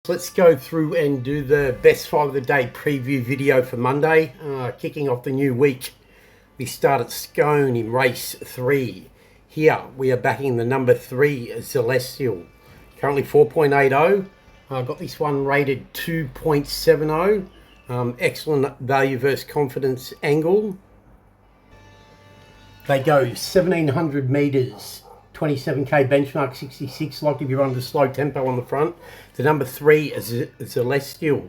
Let's go through and do the best five of the day preview video for Monday. Kicking off the new week, we start at Scone in race 3. Here we are backing the number 3 Celestial, currently 4.80. I got this one rated 2.70. Excellent value versus confidence angle. They go 1700 meters, 27k benchmark, 66, likely to be run to slow tempo on the front. The number 3 is Celestial,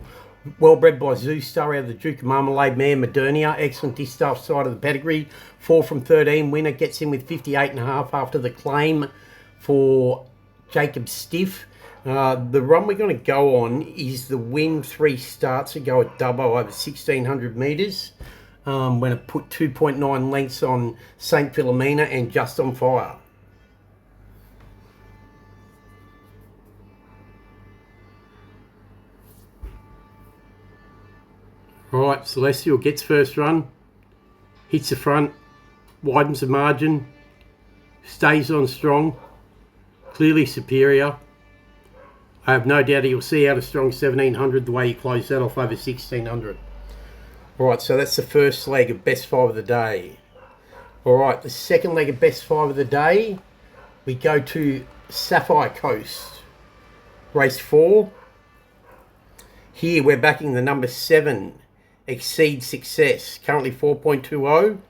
well bred by Zoo Star out of the Duke of Marmalade mare Modernia. Excellent distaff side of the pedigree. 4 from 13 winner, gets in with 58.5 after the claim for Jacob Stiff. The run we're going to go on is the Win 3 starts to go at Dubbo over 1600 metres. When it put 2.9 lengths on St. Philomena and Just on Fire. Alright, Celestial gets first run, hits the front, widens the margin, stays on strong, clearly superior. I have no doubt he'll see out a strong 1700 the way he closed that off over 1600. Alright, so that's the first leg of best five of the day. Alright, the second leg of best five of the day, we go to Sapphire Coast, race 4. Here we're backing the number 7, Exceed Success, currently 4.20.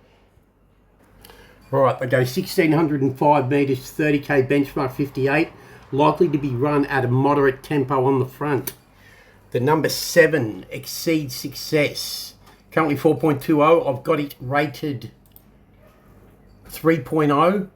Alright, they go 1605 metres, 30k benchmark, 58, likely to be run at a moderate tempo on the front. The number 7, Exceed Success, currently 4.20. I've got it rated 3.0.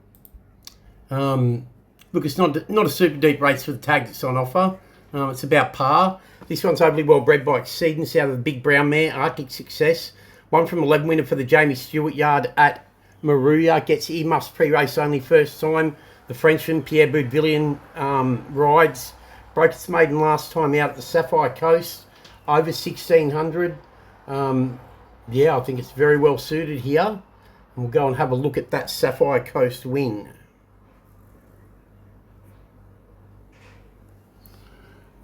Look, it's not a super deep race for the tag that's on offer. It's about par. This one's overly well bred by Exceedance out of the Big Brown mare, Arctic Success. 1 from 11 winner for the Jamie Stewart yard at Maruya. Gets earmuffs pre-race only first time. The Frenchman, Pierre Boudvillian, rides. Broke its maiden last time out at the Sapphire Coast, over 1600. Yeah, I think it's very well suited here. And we'll go and have a look at that Sapphire Coast win.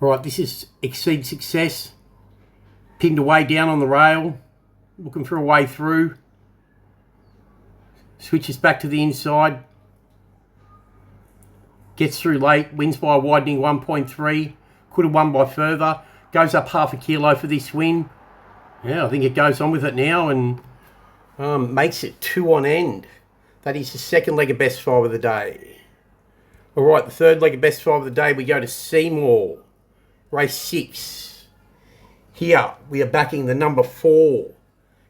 Right, this is Exceed Success. Pinned away down on the rail. Looking for a way through. Switches back to the inside. Gets through late. Wins by a widening 1.3. Could have won by further. Goes up half a kilo for this win. Yeah, I think it goes on with it now and makes it 2 on end. That is the second leg of best five of the day. All right, the third leg of best five of the day, we go to Seymour, race 6. Here, we are backing the number 4,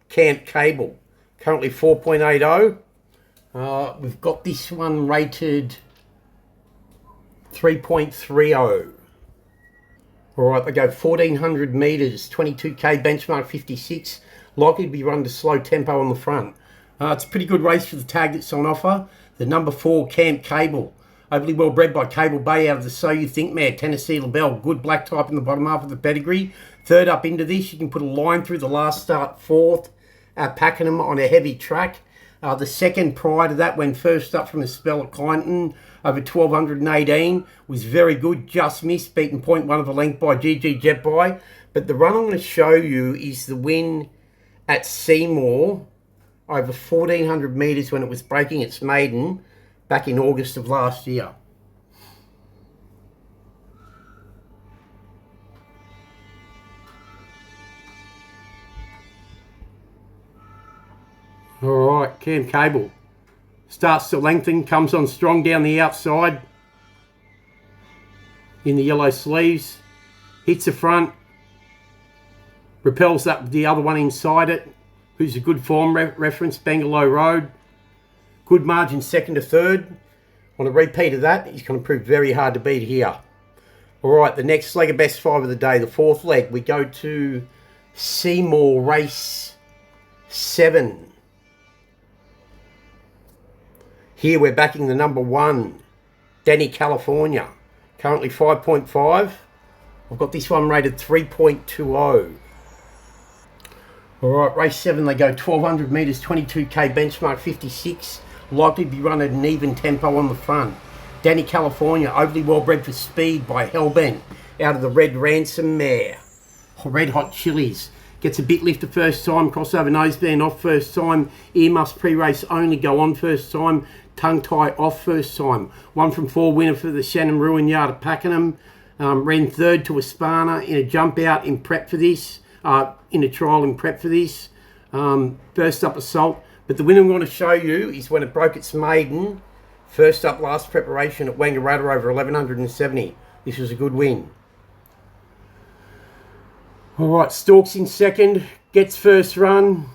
Camp Cable, currently 4.80. We've got this one rated 3.30. Alright, they go 1400 metres, 22k benchmark, 56. Likely to be run to slow tempo on the front. It's a pretty good race for the tag that's on offer. The number 4, Camp Cable. Overly well bred by Cable Bay out of the So You Think mare, Tennessee LaBelle. Good black type in the bottom half of the pedigree. Third up into this, you can put a line through the last start, 4th at Pakenham on a heavy track. The second prior to that, when first up from a spell at Clinton, over 1218, was very good, just missed, beaten 0.1 of a length by GG Jetby. But the run I'm going to show you is the win at Seymour, over 1400 metres when it was breaking its maiden back in August of last year. Alright, Cam Cable starts to lengthen, comes on strong down the outside in the yellow sleeves, hits the front, repels up the other one inside it, who's a good form reference, Bangalore Road. Good margin second to third. On a repeat of that, he's going to prove very hard to beat here. Alright, the next leg of best five of the day, the fourth leg, we go to Seymour race 7. Here we're backing the number 1, Danny California, currently 5.5. I've got this one rated 3.20. Alright, race 7, they go 1200 metres, 22k benchmark, 56. Likely to be run at an even tempo on the front. Danny California, overly well bred for speed by Hellbent out of the Red Ransom mare. Red Hot Chilies. Gets a bit lift the first time, crossover noseband off first time, earmuffs pre-race only, go on first time, tongue tie off first time. 1 from 4 winner for the Shannon Ruin Yard of Pakenham. Ran third to Espana in a jump out in prep for this, in a trial in prep for this. First up Assault. But the winner I'm going to show you is when it broke its maiden. First up last preparation at Wangaratta over 1170. This was a good win. All right, Storks in second, gets first run.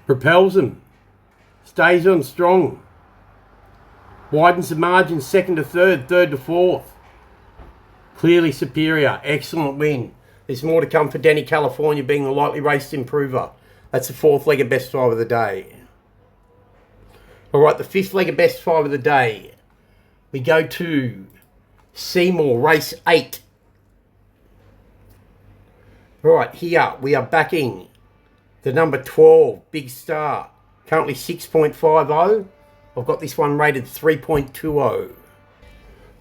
Propels them, stays on strong. Widens the margin second to third, third to fourth. Clearly superior, excellent win. There's more to come for Denny California being the lightly raced improver. That's the 4th leg of best 5 of the day. All right, the 5th leg of best 5 of the day. We go to Seymour, race 8. All right, here we are backing the number 12, Big Star. Currently 6.50. I've got this one rated 3.20.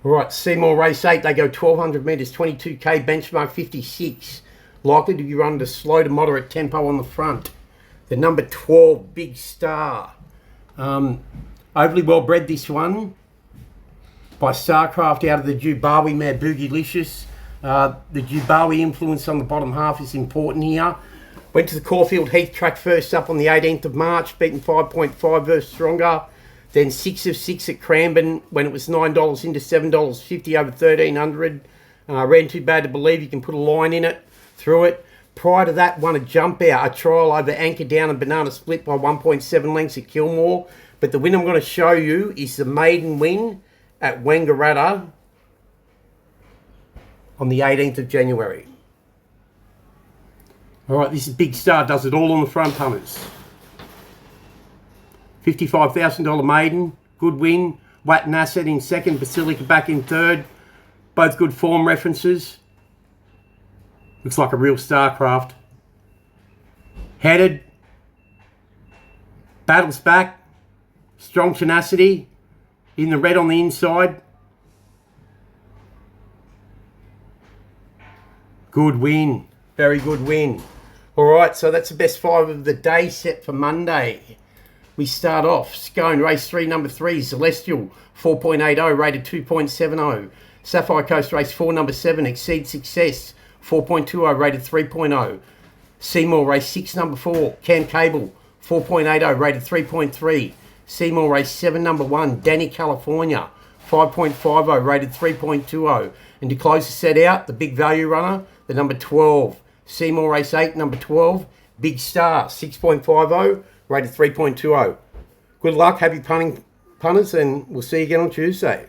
All right, Seymour, race 8. They go 1,200 metres, 22k, benchmark 56. Likely to be run to slow to moderate tempo on the front. The number 12, Big Star. Overly well bred, this one, by Starcraft out of the Jubawi mare Boogylicious. The Jubawi influence on the bottom half is important here. Went to the Caulfield Heath track first up on the 18th of March, beaten 5.5 versus Stronger. Then 6 of 6 at Cranbourne when it was $9 into $7.50 over 1,300. Ran Too Bad to Believe. You can put a line in it, through it. Prior to that, won a jump out, a trial over Anchor Down and Banana Split by 1.7 lengths at Kilmore. But the win I'm going to show you is the maiden win at Wangaratta on the 18th of January. All right, this is Big Star, does it all on the front, punters. $55,000 maiden, good win. Watton Asset in second, Basilica back in third. Both good form references. Looks like a real Starcraft. Headed. Battles back. Strong tenacity. In the red on the inside. Good win. Very good win. Alright, so that's the best 5 of the day set for Monday. We start off. Scone, race 3, number 3. Celestial, 4.80, rated 2.70. Sapphire Coast, race 4, number 7. Exceed Success, 4.20, rated 3.0. Seymour, race 6, number 4. Cam Cable, 4.80, rated 3.3. Seymour, race 7, number 1. Danny California, 5.50, rated 3.20. And to close the set out, the big value runner, the number 12. Seymour, race 8, number 12. Big Star, 6.50, rated 3.20. Good luck, happy punting, punters, and we'll see you again on Tuesday.